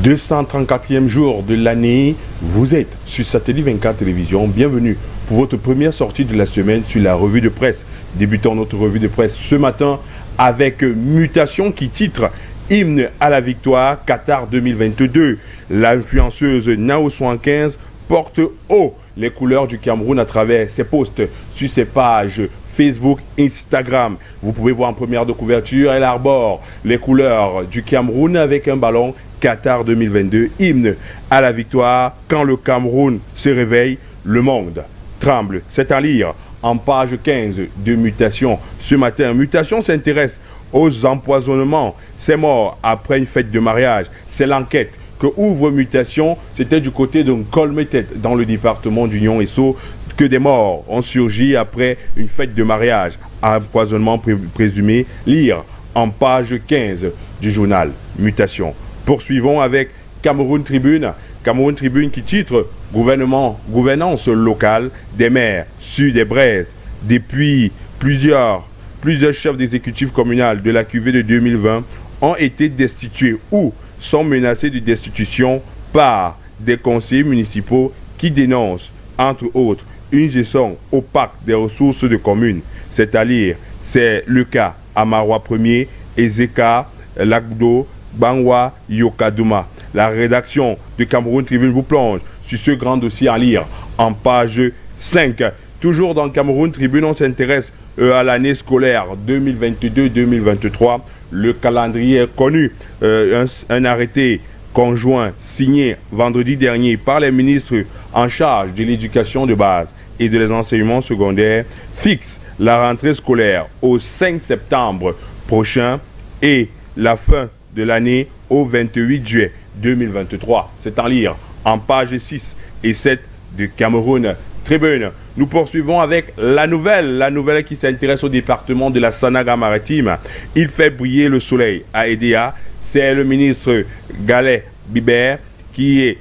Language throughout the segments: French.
234e jour de l'année, vous êtes sur Satellite 24 Télévision. Bienvenue pour votre première sortie de la semaine sur la revue de presse. Débutons notre revue de presse ce matin avec Mutation qui titre Hymne à la victoire Qatar 2022. L'influenceuse Nao75 porte haut les couleurs du Cameroun à travers ses posts sur ses pages Facebook, Instagram. Vous pouvez voir en première de couverture, elle arbore les couleurs du Cameroun avec un ballon Qatar 2022, hymne à la victoire. Quand le Cameroun se réveille, le monde tremble. C'est à lire en page 15 de Mutation. Ce matin, Mutation s'intéresse aux empoisonnements. C'est mort après une fête de mariage. C'est l'enquête que ouvre Mutation. C'était du côté de Colmetet dans le département d'Union et Sceaux que des morts ont surgi après une fête de mariage. Empoisonnement présumé. Lire en page 15 du journal Mutation. Poursuivons avec Cameroun Tribune. Cameroun Tribune qui titre Gouvernance locale des maires sur des braises. Depuis plusieurs chefs d'exécutif communal de la cuvée de 2020 ont été destitués ou sont menacés de destitution par des conseillers municipaux qui dénoncent, entre autres, une gestion opaque des ressources de communes. C'est-à-dire, c'est le cas à Marois 1er, Ezeka, Lagdo, Bangwa, Yokadouma. La rédaction de Cameroun Tribune vous plonge sur ce grand dossier à lire en page 5. Toujours dans Cameroun Tribune, on s'intéresse à l'année scolaire 2022-2023. Le calendrier est connu. Un arrêté conjoint signé vendredi dernier par les ministres en charge de l'éducation de base et de l'enseignement secondaire fixe la rentrée scolaire au 5 septembre prochain et la fin de l'année au 28 juillet 2023. C'est à lire en page 6 et 7 de Cameroun Tribune. Nous poursuivons avec la nouvelle qui s'intéresse au département de la Sanaga-Maritime. Il fait briller le soleil à Edea. C'est le ministre Galet Bibert qui est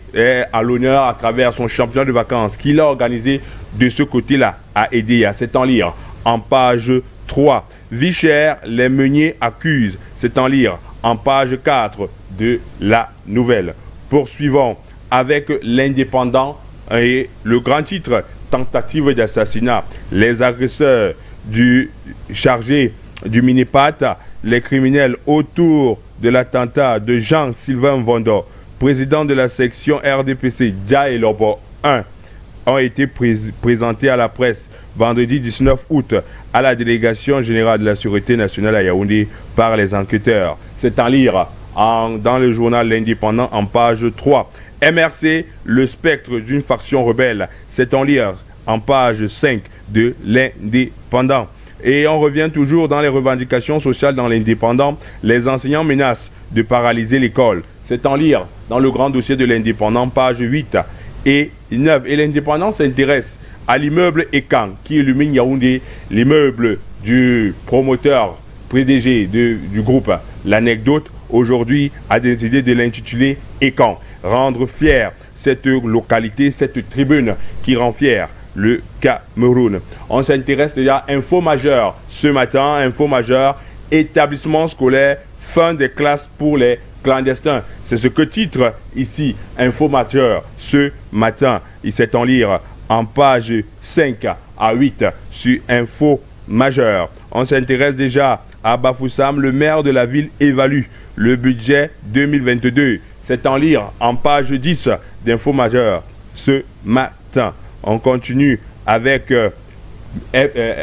à l'honneur à travers son championnat de vacances qu'il a organisé de ce côté-là à Edea. C'est en lire en page 3. Vichère, les meuniers accusent. C'est en lire en page 4 de la nouvelle. Poursuivons avec l'Indépendant et le grand titre tentative d'assassinat. Les agresseurs du chargé du Minipat, les criminels autour de l'attentat de Jean-Sylvain Vondo, président de la section RDPC Dia et Lobo 1, ont été présentés à la presse vendredi 19 août à la délégation générale de la Sûreté nationale à Yaoundé par les enquêteurs. C'est à lire dans le journal L'Indépendant en page 3. MRC, le spectre d'une faction rebelle. C'est en lire en page 5 de L'Indépendant. Et on revient toujours dans les revendications sociales dans l'Indépendant. Les enseignants menacent de paralyser l'école. C'est en lire dans le grand dossier de l'Indépendant, page 8 et 9. Et l'Indépendant s'intéresse à l'immeuble Ekan qui illumine Yaoundé, l'immeuble du promoteur PDG du groupe. L'anecdote aujourd'hui a décidé de l'intituler Ekan. Rendre fier cette localité, cette tribune qui rend fier le Cameroun. On s'intéresse déjà à info majeure ce matin, info majeure, établissement scolaire, fin des classes pour les clandestins. C'est ce que titre ici info majeure ce matin. Il s'est en lire en page 5 à 8 sur info majeure. On s'intéresse déjà à Bafoussam, le maire de la ville évalue le budget 2022. C'est en lire en page 10 d'info majeure ce matin. On continue avec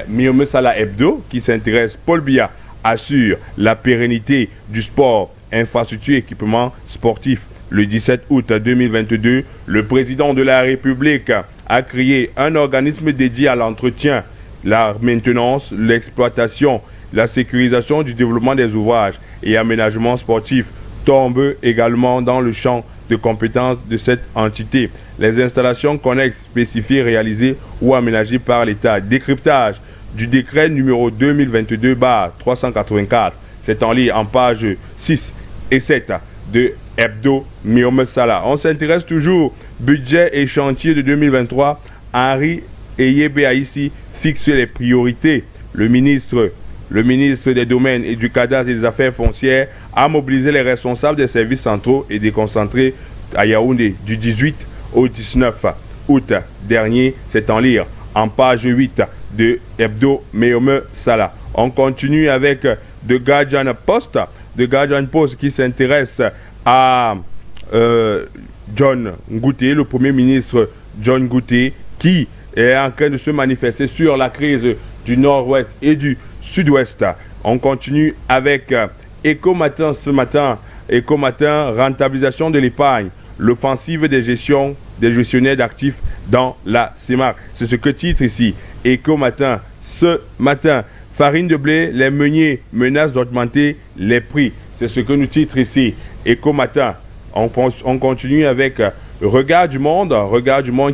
Miome Salah Hebdo qui s'intéresse. Paul Biya assure la pérennité du sport, infrastructure, équipement sportif. Le 17 août 2022, le président de la République a créé un organisme dédié à l'entretien, la maintenance, l'exploitation, la sécurisation du développement des ouvrages et aménagements sportifs tombe également dans le champ de compétences de cette entité. Les installations connexes spécifiées réalisées ou aménagées par l'État. Décryptage du décret numéro 2022-384. C'est en ligne en page 6 et 7 de Hebdo Miome Salah. On s'intéresse toujours budget et chantier de 2023. Henri Eyebe ici fixe les priorités. Le ministre Le ministre des Domaines et du Cadastre et des Affaires foncières a mobilisé les responsables des services centraux et déconcentrés à Yaoundé du 18 au 19 août dernier. C'est en lire en page 8 de Hebdo Meome Sala. On continue avec The Guardian Post. The Guardian Post qui s'intéresse à John Ngouté, le premier ministre John Ngouté, qui est en train de se manifester sur la crise du nord-ouest et du sud-ouest. On continue avec Eco Matin ce matin. Eco Matin, rentabilisation de l'épargne, l'offensive des gestionnaires d'actifs dans la CEMAC. C'est ce que titre ici Eco Matin ce matin. Farine de blé, les meuniers menacent d'augmenter les prix. C'est ce que nous titre ici Eco Matin. On continue avec Regard du Monde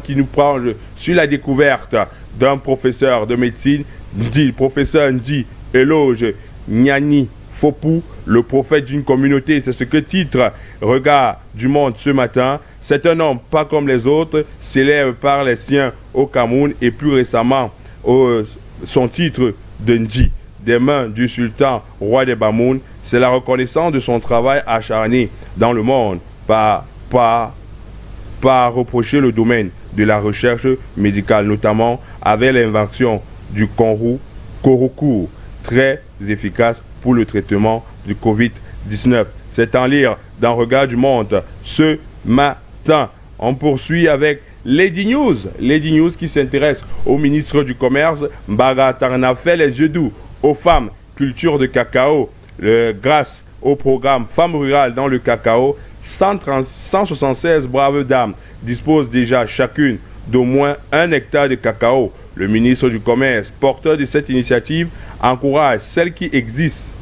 qui nous prend sur la découverte d'un professeur de médecine, professeur Ndi Eloge Nyani Fopou, le prophète d'une communauté. C'est ce que titre Regard du Monde ce matin. C'est un homme pas comme les autres, s'élève par les siens au Cameroun et plus récemment son titre de Ndi, des mains du sultan roi des Bamoun. C'est la reconnaissance de son travail acharné dans le monde par reprocher le domaine de la recherche médicale, notamment avec l'invention du Koroku, très efficace pour le traitement du Covid-19. C'est en lire dans Regard du Monde ce matin. On poursuit avec Lady News qui s'intéresse au ministre du Commerce. Mbaga Tarna fait les yeux doux aux femmes, culture de cacao. Grâce au programme Femmes rurales dans le cacao, 176 braves dames disposent déjà chacune d'au moins 1 hectare de cacao. Le ministre du Commerce, porteur de cette initiative, encourage celles qui hésitent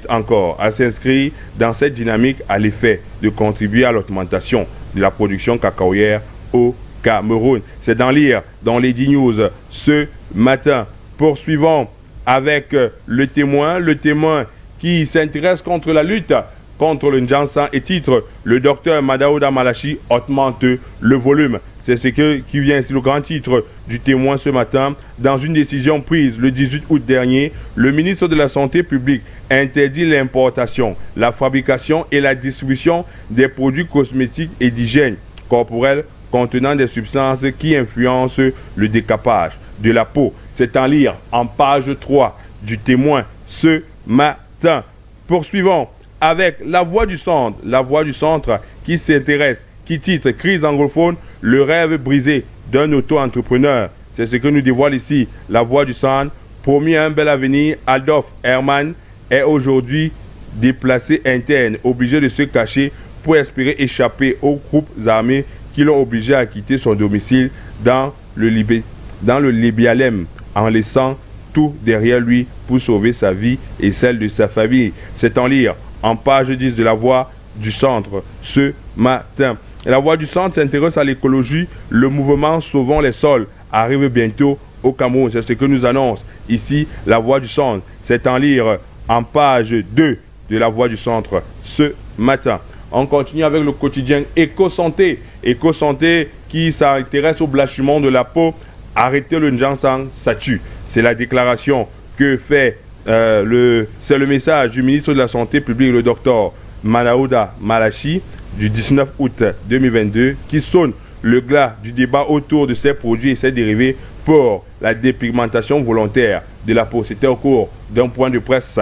encore à s'inscrire dans cette dynamique à l'effet de contribuer à l'augmentation de la production cacaoyère au Cameroun. C'est d'en lire dans les News ce matin. Poursuivons avec le témoin qui s'intéresse contre la lutte contre le Njansan et titre le docteur Madaouda Malachi augmente le volume. C'est ce qui vient ici, le grand titre du témoin ce matin. Dans une décision prise le 18 août dernier, le ministre de la Santé publique interdit l'importation, la fabrication et la distribution des produits cosmétiques et d'hygiène corporelle contenant des substances qui influencent le décapage de la peau. C'est en lire en page 3 du témoin ce matin. Poursuivons avec La Voix du Centre qui s'intéresse, qui titre Crise anglophone, le rêve brisé d'un auto-entrepreneur. C'est ce que nous dévoile ici La Voix du Centre. Promis un bel avenir, Adolphe Herman est aujourd'hui déplacé interne, obligé de se cacher pour espérer échapper aux groupes armés qui l'ont obligé à quitter son domicile dans le Libyalem, en laissant tout derrière lui pour sauver sa vie et celle de sa famille. C'est en lire en page 10 de La Voix du Centre ce matin. La Voix du Centre s'intéresse à l'écologie. Le mouvement Sauvons les sols arrive bientôt au Cameroun. C'est ce que nous annonce ici La Voix du Centre. C'est en lire en page 2 de La Voix du Centre ce matin. On continue avec le quotidien Éco-Santé. Éco-Santé qui s'intéresse au blanchiment de la peau. Arrêter le Njansan, ça tue. C'est la déclaration que fait c'est le message du ministre de la Santé publique, le docteur Madaouda Malachi, du 19 août 2022, qui sonne le glas du débat autour de ces produits et ces dérivés pour la dépigmentation volontaire de la peau. C'était au cours d'un point de presse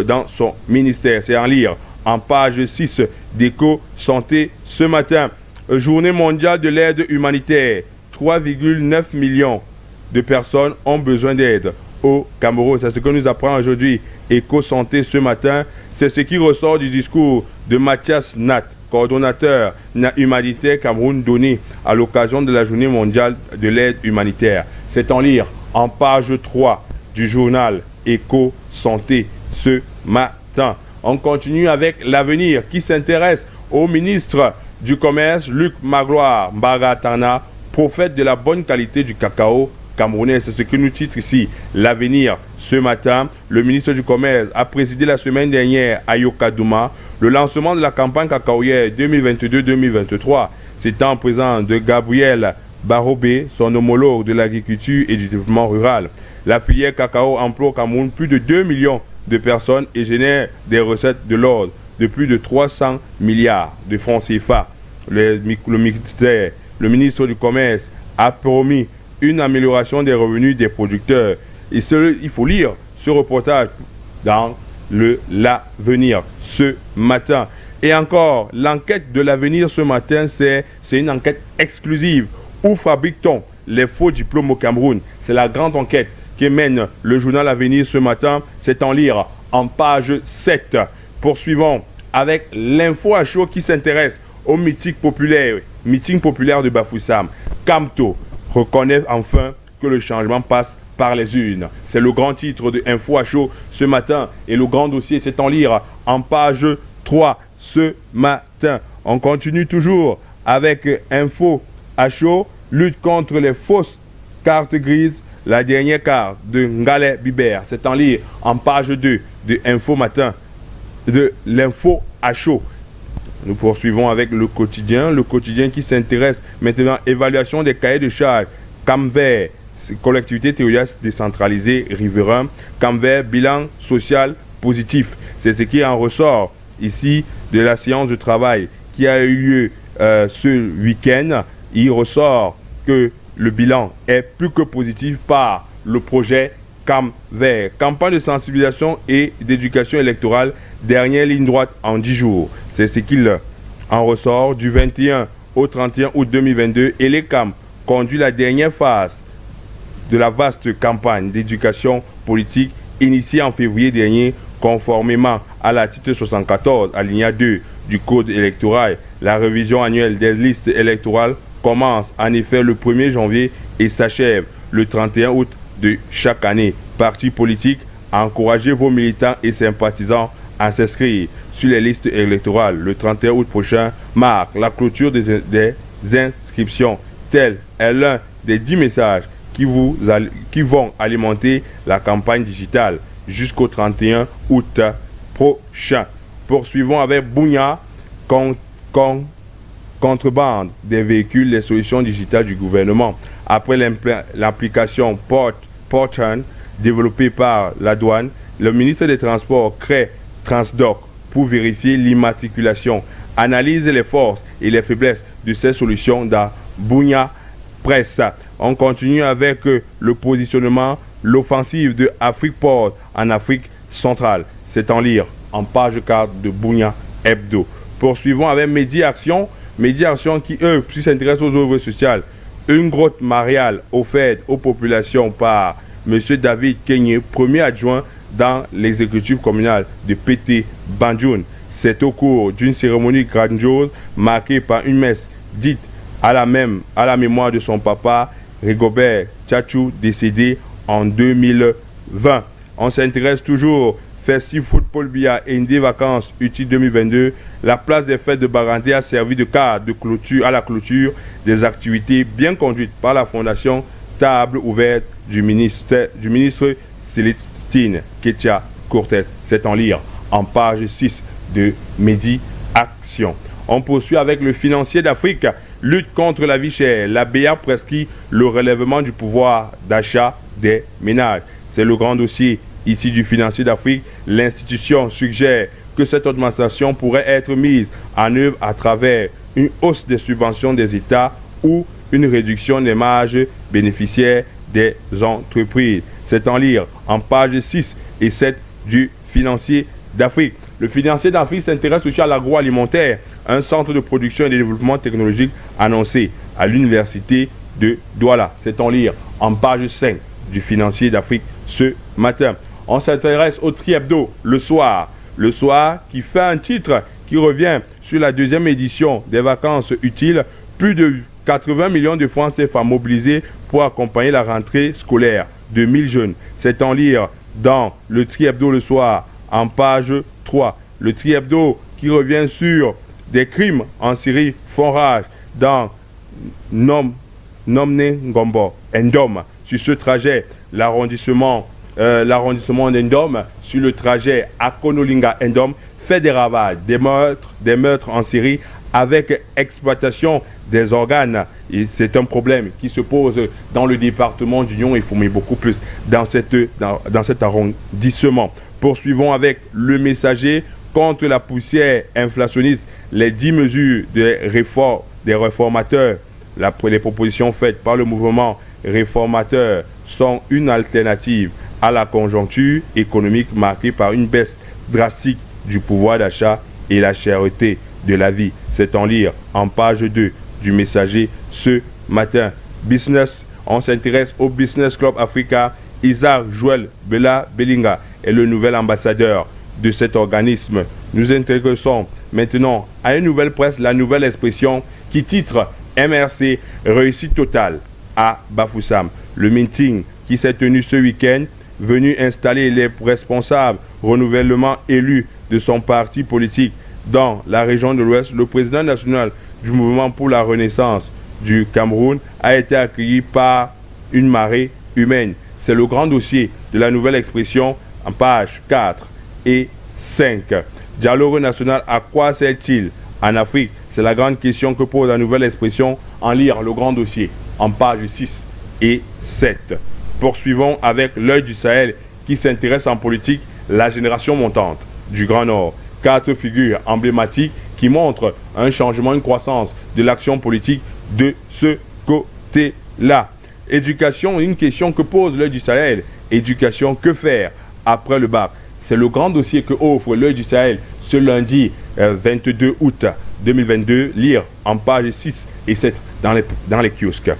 dans son ministère. C'est en lire en page 6 d'Éco-Santé ce matin. Journée mondiale de l'aide humanitaire. 3,9 millions de personnes ont besoin d'aide au Cameroun. C'est ce que nous apprend aujourd'hui Éco-Santé ce matin. C'est ce qui ressort du discours de Mathias Nat, coordonnateur humanitaire Cameroun, donné à l'occasion de la journée mondiale de l'aide humanitaire. C'est en lire en page 3 du journal Éco-Santé ce matin. On continue avec L'Avenir qui s'intéresse au ministre du Commerce, Luc Magloire Mbagatana, prophète de la bonne qualité du cacao camerounais. C'est ce que nous titre ici L'Avenir ce matin. Le ministre du Commerce a présidé la semaine dernière à Yokadouma le lancement de la campagne cacaoyère 2022-2023. C'est en présence de Gabriel Barobé, son homologue de l'agriculture et du développement rural. La filière cacao emploie au Cameroun plus de 2 millions de personnes et génère des recettes de l'ordre de plus de 300 milliards de francs CFA. Le ministre du Commerce a promis une amélioration des revenus des producteurs. Et il faut lire ce reportage dans l'Avenir ce matin. Et encore, l'enquête de l'Avenir ce matin, c'est une enquête exclusive. Où fabrique-t-on les faux diplômes au Cameroun? C'est la grande enquête que mène le journal Avenir ce matin. C'est en lire en page 7. Poursuivons avec l'info à chaud qui s'intéresse au meeting populaire de Bafoussam. Kamto reconnaît enfin que le changement passe par les urnes. C'est le grand titre de Info à chaud ce matin. Et le grand dossier, c'est en lire en page 3 ce matin. On continue toujours avec Info à chaud. Lutte contre les fausses cartes grises. La dernière carte de Ngale Biber. C'est en lire en page 2 de Info Matin. De l'info à chaud. Nous poursuivons avec le quotidien qui s'intéresse maintenant à l'évaluation des cahiers de charges. Camvert, collectivité territoriale décentralisée, riverain. Camvert, bilan social positif. C'est ce qui en ressort ici de la séance de travail qui a eu lieu ce week-end. Il ressort que le bilan est plus que positif par le projet Camvert. Campagne de sensibilisation et d'éducation électorale, dernière ligne droite en 10 jours. C'est ce qu'il en ressort du 21 au 31 août 2022. Et l'ECAM conduit la dernière phase de la vaste campagne d'éducation politique initiée en février dernier conformément à l'article 74 alinéa 2 du Code électoral. La révision annuelle des listes électorales commence en effet le 1er janvier et s'achève le 31 août de chaque année. Partis politiques, encouragez vos militants et sympathisants à s'inscrire sur les listes électorales. Le 31 août prochain marque la clôture des inscriptions. Tel est l'un des 10 messages qui vont alimenter la campagne digitale jusqu'au 31 août prochain. Poursuivons avec Bounia, contrebande des véhicules, les solutions digitales du gouvernement. Après l'application Portran développée par la douane, le ministre des Transports crée Transdoc pour vérifier l'immatriculation, analyse les forces et les faiblesses de ces solutions dans Bounia Presse. On continue avec le positionnement, l'offensive de Afrique-Port en Afrique centrale. C'est en lire en page 4 de Bounia Hebdo. Poursuivons avec Média-Action qui, eux, s'intéressent aux œuvres sociales. Une grotte mariale offerte aux populations par M. David Kenyé, premier adjoint dans l'exécutif communal de Pété Banjoun. C'est au cours d'une cérémonie grandiose marquée par une messe dite à la mémoire de son papa, Rigobert Tchatchou, décédé en 2020. On s'intéresse toujours Festif Football Bia et des vacances utiles 2022. La place des fêtes de Barandé a servi de cadre de clôture à la clôture des activités bien conduites par la fondation Table ouverte du ministre Célestine Ketia Cortez. C'est en lire en page 6 de Média-Action. On poursuit avec le financier d'Afrique. Lutte contre la vie chère. La BA prescrit le relèvement du pouvoir d'achat des ménages. C'est le grand dossier ici du financier d'Afrique. L'institution suggère que cette augmentation pourrait être mise en œuvre à travers une hausse des subventions des États ou une réduction des marges bénéficiaires des entreprises. C'est en lire en page 6 et 7 du financier d'Afrique. Le financier d'Afrique s'intéresse aussi à l'agroalimentaire, un centre de production et de développement technologique annoncé à l'université de Douala. C'est en lire en page 5 du financier d'Afrique ce matin. On s'intéresse au Tri-Hebdo, le soir qui fait un titre qui revient sur la deuxième édition des vacances utiles. Plus de 80 millions de francs CFA mobilisés pour accompagner la rentrée scolaire de 1000 jeunes. C'est en lire dans le Tri-Hebdo le soir en page 3. Le Tri-Hebdo qui revient sur des crimes en Syrie font rage dans Nomne Ngombo, Ndom. Sur ce trajet, l'arrondissement d'Endom, sur le trajet à Konolinga Ndom, fait des ravages, des meurtres en Syrie avec exploitation des organes. Et c'est un problème qui se pose dans le département d'Union et Fomé beaucoup plus dans cet arrondissement. Poursuivons avec le messager contre la poussière inflationniste. Les 10 mesures des réformateurs, les propositions faites par le mouvement réformateur sont une alternative à la conjoncture économique marquée par une baisse drastique du pouvoir d'achat et la cherté de la vie. C'est en lire en page 2 du messager ce matin. Business, on s'intéresse au Business Club Africa. Isaac Joël Bella Bellinga est le nouvel ambassadeur de cet organisme. Nous intéressons maintenant à une nouvelle presse, la Nouvelle Expression, qui titre MRC réussite totale à Bafoussam. Le meeting qui s'est tenu ce week-end, venu installer les responsables renouvellement élus de son parti politique dans la région de l'Ouest, le président national du mouvement pour la renaissance du Cameroun a été accueilli par une marée humaine. C'est le grand dossier de la Nouvelle Expression en page 4 et 5. Dialogue national, à quoi sert-il en Afrique? C'est la grande question que pose la Nouvelle Expression en lire le grand dossier en page 6 et 7. Poursuivons avec l'œil du Sahel qui s'intéresse en politique, la génération montante du Grand Nord. 4 figures emblématiques qui montrent un changement, une croissance de l'action politique de ce côté-là. Éducation, une question que pose l'œil du Sahel. Éducation, que faire après le bac? C'est le grand dossier que offre l'œil du Sahel ce lundi 22 août 2022. Lire en page 6 et 7 dans les kiosques.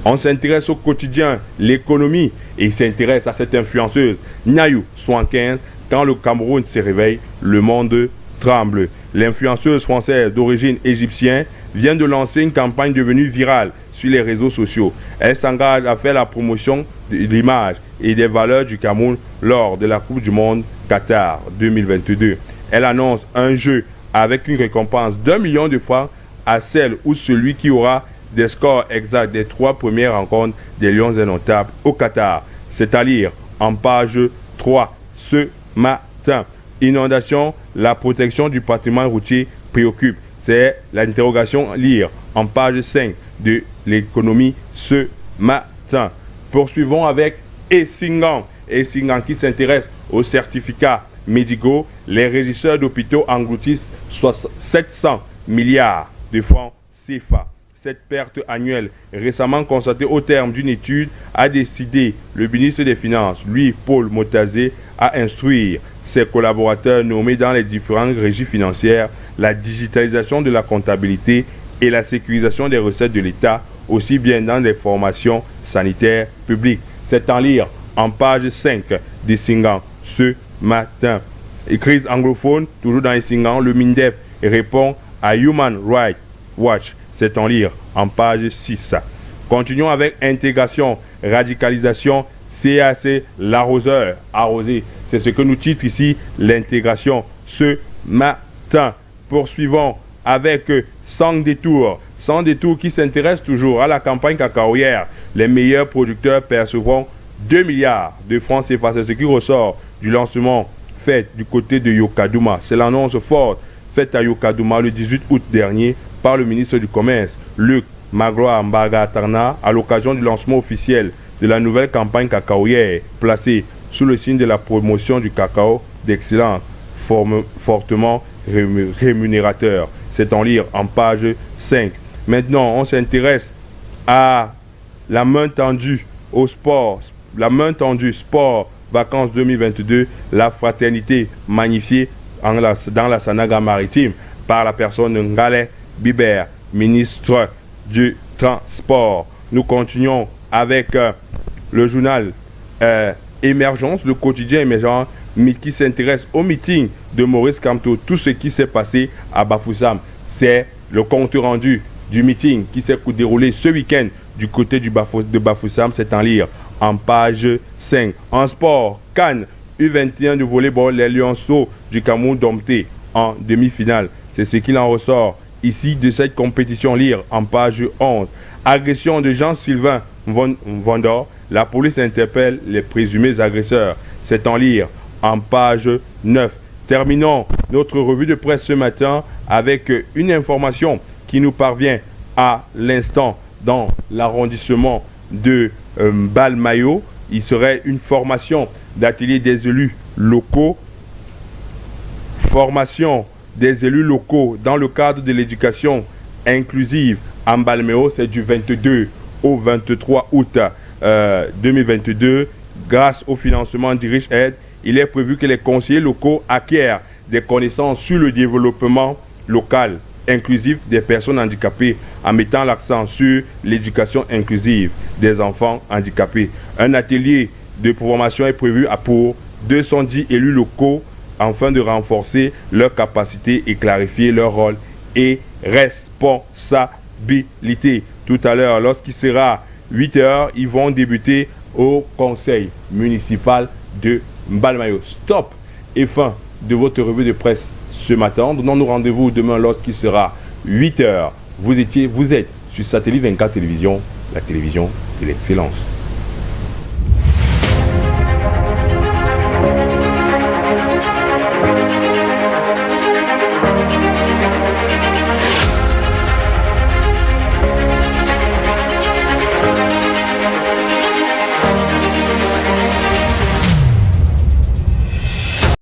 On s'intéresse au quotidien, l'économie, et s'intéresse à cette influenceuse Nyayou 75. Quand le Cameroun se réveille, le monde tremble. L'influenceuse française d'origine égyptienne vient de lancer une campagne devenue virale sur les réseaux sociaux. Elle s'engage à faire la promotion de l'image et des valeurs du Cameroun lors de la Coupe du Monde Qatar 2022. Elle annonce un jeu avec une récompense d'1 million de francs à celle ou celui qui aura des scores exacts des 3 premières rencontres des Lions indomptables au Qatar. C'est à lire en page 3 ce matin. Inondation, la protection du patrimoine routier préoccupe. C'est l'interrogation lire en page 5 de l'économie ce matin. Poursuivons avec Essingan. Essingan qui s'intéresse aux certificats médicaux. Les régisseurs d'hôpitaux engloutissent 700 milliards de francs CFA. Cette perte annuelle récemment constatée au terme d'une étude a décidé le ministre des Finances, lui Paul Motazé, à instruire ses collaborateurs nommés dans les différentes régies financières la digitalisation de la comptabilité et la sécurisation des recettes de l'État, aussi bien dans les formations sanitaires publiques. C'est en lire en page 5 des Singan ce matin. Et crise anglophone, toujours dans les Singan, le MINDEF répond à Human Rights Watch. C'est en lire en page 6. Continuons avec intégration, radicalisation, CAC, l'arroseur, arrosé. C'est ce que nous titre ici l'intégration ce matin. Poursuivons avec Sans détour qui s'intéresse toujours à la campagne cacaoyère. Les meilleurs producteurs percevront 2 milliards de francs CFA. C'est ce qui ressort du lancement fait du côté de Yokadouma. C'est l'annonce forte faite à Yokadouma le 18 août dernier par le ministre du Commerce, Luc Magloire Mbaga-Tarna, à l'occasion du lancement officiel de la nouvelle campagne cacaoyère placée sous le signe de la promotion du cacao d'excellence, fortement rémunérateur. C'est en lire en page 5. Maintenant, on s'intéresse à la main tendue au sport. La main tendue sport vacances 2022, la fraternité magnifiée dans la Sanaga maritime par la personne de Ngale Biber, ministre du Transport. Nous continuons avec le journal Émergence, le quotidien émergent, qui s'intéresse au meeting de Maurice Kamto. Tout ce qui s'est passé à Bafoussam, c'est le compte rendu du meeting qui s'est déroulé ce week-end du côté de Bafoussam. C'est en lire en page 5. En sport, Cannes, U21 de volleyball, les Lionceaux du Cameroun domptés en demi-finale. C'est ce qu'il en ressort ici de cette compétition. Lire en page 11. Agression de Jean-Sylvain Vendor. La police interpelle les présumés agresseurs. C'est en lire en page 9. Terminons notre revue de presse ce matin avec une information qui nous parvient à l'instant dans l'arrondissement de Mbalmayo. Il serait une formation d'atelier des élus locaux. Formation des élus locaux dans le cadre de l'éducation inclusive à Mbalmayo, c'est du 22 au 23 août 2022. Grâce au financement d'Irish Aid, il est prévu que les conseillers locaux acquièrent des connaissances sur le développement local inclusif des personnes handicapées en mettant l'accent sur l'éducation inclusive des enfants handicapés. Un atelier de formation est prévu pour 210 élus locaux afin de renforcer leurs capacités et clarifier leur rôle et responsabilité. Tout à l'heure, lorsqu'il sera 8 h, ils vont débuter au conseil municipal de Mbalmayo. Stop et fin de votre revue de presse ce matin. Donnons-nous rendez-vous demain lorsqu'il sera 8 h. Vous êtes sur Satellite 24 Télévision, la télévision de l'excellence.